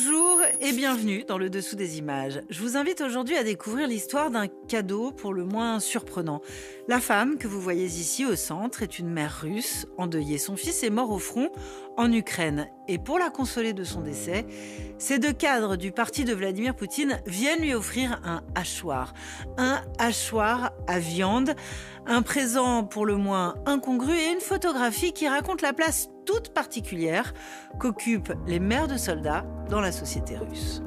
Bonjour et bienvenue dans le dessous des images. Je vous invite aujourd'hui à découvrir l'histoire d'un cadeau pour le moins surprenant. La femme que vous voyez ici au centre est une mère russe, endeuillée. Son fils est mort au front en Ukraine. Et pour la consoler de son décès, ces deux cadres du parti de Vladimir Poutine viennent lui offrir un hachoir. Un hachoir à viande, un présent pour le moins incongru et une photographie qui raconte la place toute particulière qu'occupent les mères de soldats dans la société russe.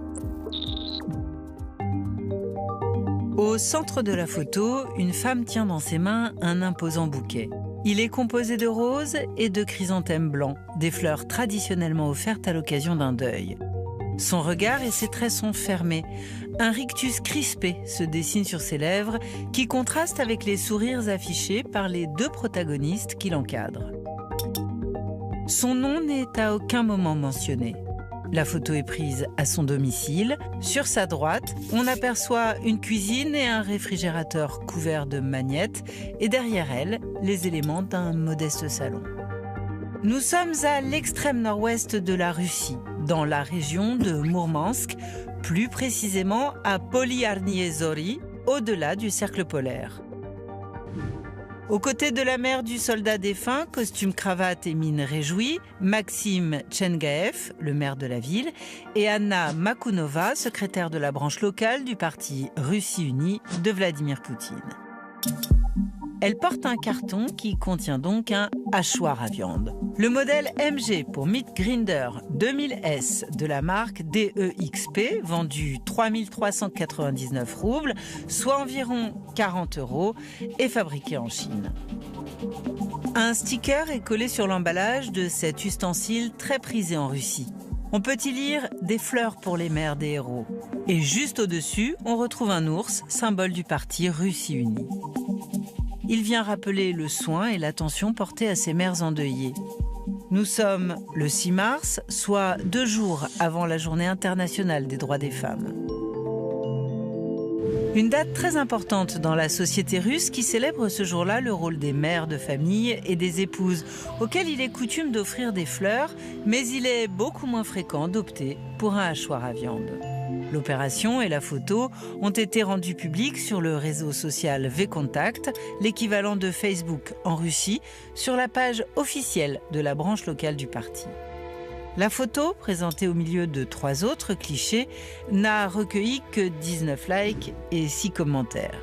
Au centre de la photo, une femme tient dans ses mains un imposant bouquet. Il est composé de roses et de chrysanthèmes blancs, des fleurs traditionnellement offertes à l'occasion d'un deuil. Son regard et ses traits sont fermés. Un rictus crispé se dessine sur ses lèvres qui contraste avec les sourires affichés par les deux protagonistes qui l'encadrent. Son nom n'est à aucun moment mentionné. La photo est prise à son domicile. Sur sa droite, on aperçoit une cuisine et un réfrigérateur couvert de magnettes et derrière elle, les éléments d'un modeste salon. Nous sommes à l'extrême nord-ouest de la Russie, dans la région de Mourmansk, plus précisément à Polyarnie Zori, au-delà du cercle polaire. Aux côtés de la mère du soldat défunt, costume cravate et mine réjouie, Maxime Tchengaev, le maire de la ville, et Anna Makounova, secrétaire de la branche locale du parti Russie Unie de Vladimir Poutine. Elle porte un carton qui contient donc un hachoir à viande. Le modèle MG pour Meat Grinder 2000S de la marque DEXP, vendu 3 399 roubles, soit environ 40 €, est fabriqué en Chine. Un sticker est collé sur l'emballage de cet ustensile très prisé en Russie. On peut y lire « Des fleurs pour les mères des héros ». Et juste au-dessus, on retrouve un ours, symbole du parti Russie Unie. Il vient rappeler le soin et l'attention portés à ces mères endeuillées. Nous sommes le 6 mars, soit 2 jours avant la journée internationale des droits des femmes. Une date très importante dans la société russe qui célèbre ce jour-là le rôle des mères de famille et des épouses, auxquelles il est coutume d'offrir des fleurs, mais il est beaucoup moins fréquent d'opter pour un hachoir à viande. L'opération et la photo ont été rendues publiques sur le réseau social VKontakte, l'équivalent de Facebook en Russie, sur la page officielle de la branche locale du parti. La photo, présentée au milieu de 3 autres clichés, n'a recueilli que 19 likes et 6 commentaires.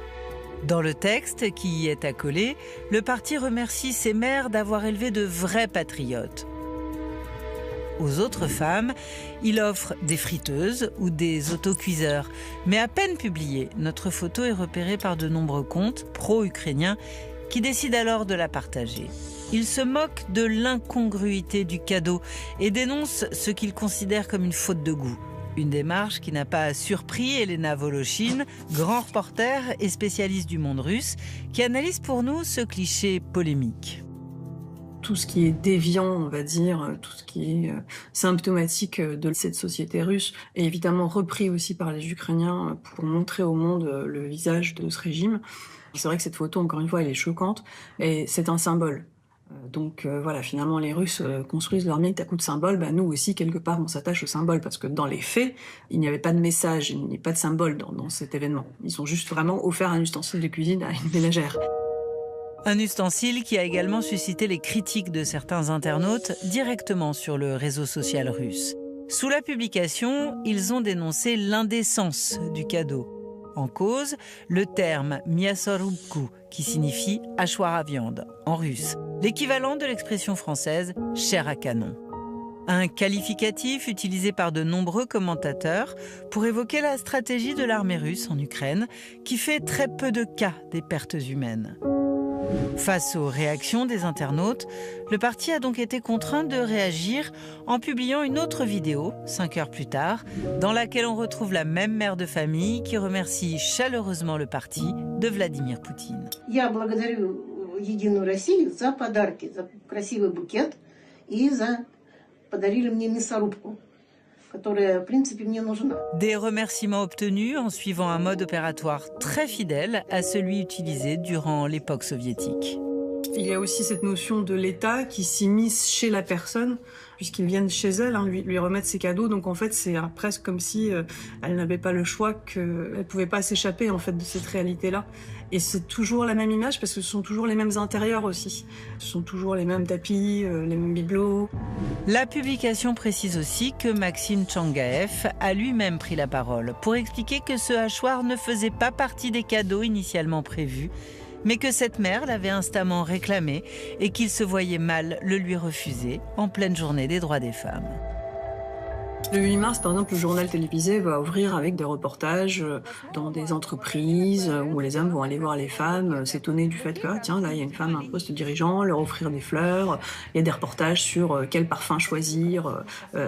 Dans le texte qui y est accolé, le parti remercie ses mères d'avoir élevé de vrais patriotes. Aux autres femmes, il offre des friteuses ou des autocuiseurs. Mais à peine publiée, notre photo est repérée par de nombreux comptes pro-ukrainiens qui décident alors de la partager. Ils se moquent de l'incongruité du cadeau et dénoncent ce qu'ils considèrent comme une faute de goût. Une démarche qui n'a pas surpris Elena Voloshin, grand reporter et spécialiste du monde russe, qui analyse pour nous ce cliché polémique. Tout ce qui est déviant, on va dire, tout ce qui est symptomatique de cette société russe est évidemment repris aussi par les Ukrainiens pour montrer au monde le visage de ce régime. C'est vrai que cette photo, encore une fois, elle est choquante et c'est un symbole. Donc voilà, finalement, les Russes construisent leur mythe à coups de symboles. Nous aussi, quelque part, on s'attache au symbole parce que dans les faits, il n'y avait pas de message, il n'y avait pas de symbole dans cet événement. Ils ont juste vraiment offert un ustensile de cuisine à une ménagère. Un ustensile qui a également suscité les critiques de certains internautes directement sur le réseau social russe. Sous la publication, ils ont dénoncé l'indécence du cadeau. En cause, le terme miasorubku, qui signifie hachoir à viande en russe, l'équivalent de l'expression française chair à canon. Un qualificatif utilisé par de nombreux commentateurs pour évoquer la stratégie de l'armée russe en Ukraine, qui fait très peu de cas des pertes humaines. Face aux réactions des internautes, le parti a donc été contraint de réagir en publiant une autre vidéo, 5 heures plus tard, dans laquelle on retrouve la même mère de famille qui remercie chaleureusement le parti de Vladimir Poutine. Я благодарю Единую Россию за подарки, за красивый букет и за подарили мне мясорубку. Des remerciements obtenus en suivant un mode opératoire très fidèle à celui utilisé durant l'époque soviétique. Il y a aussi cette notion de l'État qui s'immisce chez la personne, puisqu'ils viennent chez elle, lui remettre ses cadeaux. Donc en fait, c'est presque comme si elle n'avait pas le choix, qu'elle ne pouvait pas s'échapper en fait de cette réalité-là. Et c'est toujours la même image parce que ce sont toujours les mêmes intérieurs aussi. Ce sont toujours les mêmes tapis, les mêmes bibelots. La publication précise aussi que Maxime Tchangaev a lui-même pris la parole pour expliquer que ce hachoir ne faisait pas partie des cadeaux initialement prévus, mais que cette mère l'avait instamment réclamé et qu'il se voyait mal le lui refuser en pleine journée des droits des femmes. Le 8 mars, par exemple, le journal télévisé va ouvrir avec des reportages dans des entreprises où les hommes vont aller voir les femmes, s'étonner du fait que, tiens, là, il y a une femme à un poste dirigeant, leur offrir des fleurs. Il y a des reportages sur quel parfum choisir, ou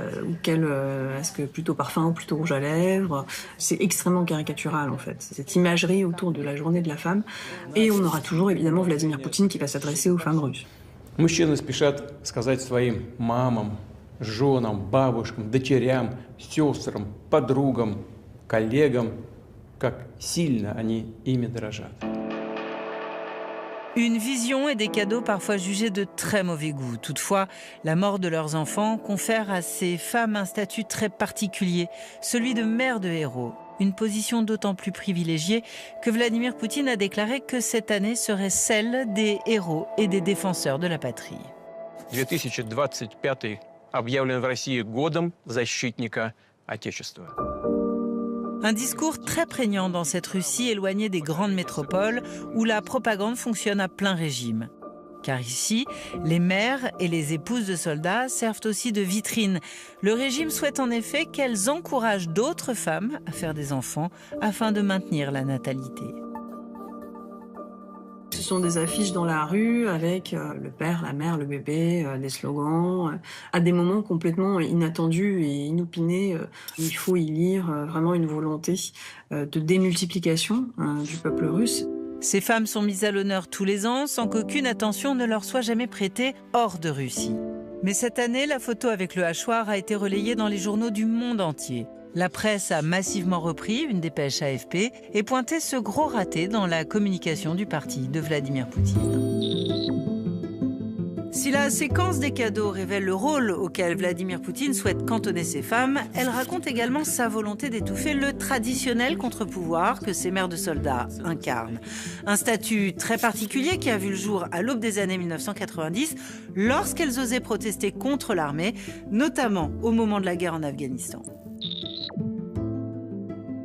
est-ce que plutôt parfum ou plutôt rouge à lèvres. C'est extrêmement caricatural, en fait. Cette imagerie autour de la journée de la femme. Et on aura toujours, évidemment, Vladimir Poutine qui va s'adresser aux femmes russes. Мужчины спешат сказать своим мамам, женам, бабушкам, дочерям, сестрам, подругам, коллегам, как сильно они ими дорожат. Une vision et des cadeaux parfois jugés de très mauvais goût. Toutefois, la mort de leurs enfants confère à ces femmes un statut très particulier, celui de mère de héros. Une position d'autant plus privilégiée que Vladimir Poutine a déclaré que cette année serait celle des héros et des défenseurs de la patrie. 2025 объявлен в России годом защитника Отечества. Un discours très prégnant dans cette Russie éloignée des grandes métropoles où la propagande fonctionne à plein régime. Car ici, les mères et les épouses de soldats servent aussi de vitrine. Le régime souhaite en effet qu'elles encouragent d'autres femmes à faire des enfants afin de maintenir la natalité. Ce sont des affiches dans la rue avec le père, la mère, le bébé, des slogans, à des moments complètement inattendus et inopinés. Il faut y lire vraiment une volonté de démultiplication du peuple russe. Ces femmes sont mises à l'honneur tous les ans sans qu'aucune attention ne leur soit jamais prêtée hors de Russie. Mais cette année, la photo avec le hachoir a été relayée dans les journaux du monde entier. La presse a massivement repris une dépêche AFP et pointé ce gros raté dans la communication du parti de Vladimir Poutine. Si la séquence des cadeaux révèle le rôle auquel Vladimir Poutine souhaite cantonner ses femmes, elle raconte également sa volonté d'étouffer le traditionnel contre-pouvoir que ces mères de soldats incarnent. Un statut très particulier qui a vu le jour à l'aube des années 1990, lorsqu'elles osaient protester contre l'armée, notamment au moment de la guerre en Afghanistan.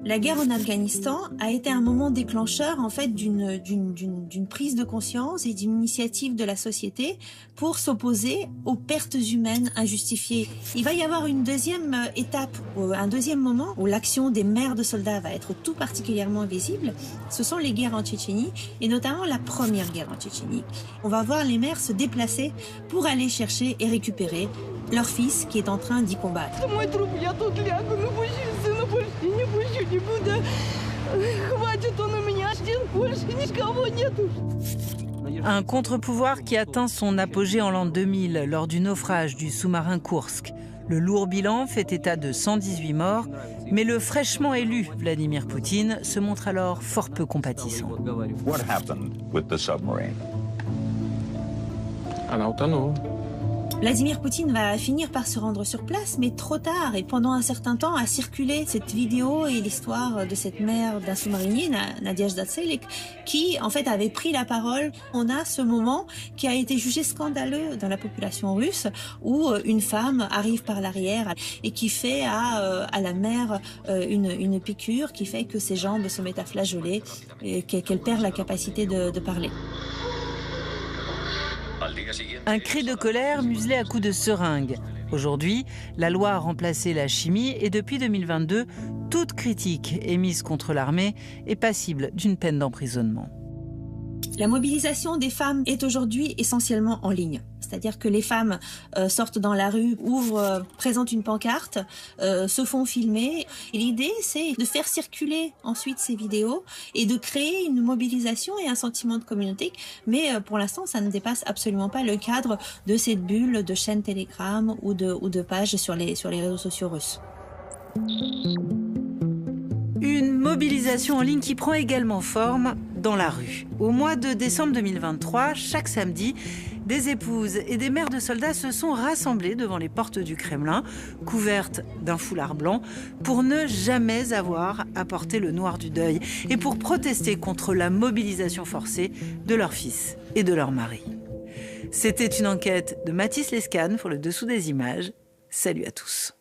La guerre en Afghanistan a été un moment déclencheur en fait d'une prise de conscience et d'une initiative de la société pour s'opposer aux pertes humaines injustifiées. Il va y avoir une deuxième étape, un deuxième moment où l'action des mères de soldats va être tout particulièrement visible. Ce sont les guerres en Tchétchénie et notamment la première guerre en Tchétchénie. On va voir les mères se déplacer pour aller chercher et récupérer leur fils qui est en train d'y combattre. Un contre-pouvoir qui atteint son apogée en l'an 2000 lors du naufrage du sous-marin Kursk. Le lourd bilan fait état de 118 morts, mais le fraîchement élu Vladimir Poutine se montre alors fort peu compatissant. What happened with the submarine? Она утонула. Vladimir Poutine va finir par se rendre sur place, mais trop tard. Et pendant un certain temps a circulé cette vidéo et l'histoire de cette mère d'un sous-marinier, Nadezhda Tselik, qui en fait avait pris la parole. On a ce moment qui a été jugé scandaleux dans la population russe, où une femme arrive par l'arrière et qui fait à la mère une piqûre qui fait que ses jambes se mettent à flageoler et qu'elle perd la capacité de parler. Un cri de colère muselé à coups de seringue. Aujourd'hui, la loi a remplacé la chimie et depuis 2022, toute critique émise contre l'armée est passible d'une peine d'emprisonnement. La mobilisation des femmes est aujourd'hui essentiellement en ligne. C'est-à-dire que les femmes sortent dans la rue, présentent une pancarte, se font filmer. Et l'idée, c'est de faire circuler ensuite ces vidéos et de créer une mobilisation et un sentiment de communauté. Mais pour l'instant, ça ne dépasse absolument pas le cadre de cette bulle de chaînes Telegram ou de pages sur les réseaux sociaux russes. Une mobilisation en ligne qui prend également forme dans la rue. Au mois de décembre 2023, chaque samedi, des épouses et des mères de soldats se sont rassemblées devant les portes du Kremlin, couvertes d'un foulard blanc, pour ne jamais avoir à porter le noir du deuil et pour protester contre la mobilisation forcée de leurs fils et de leurs maris. C'était une enquête de Mathis Lescane pour le Dessous des images. Salut à tous.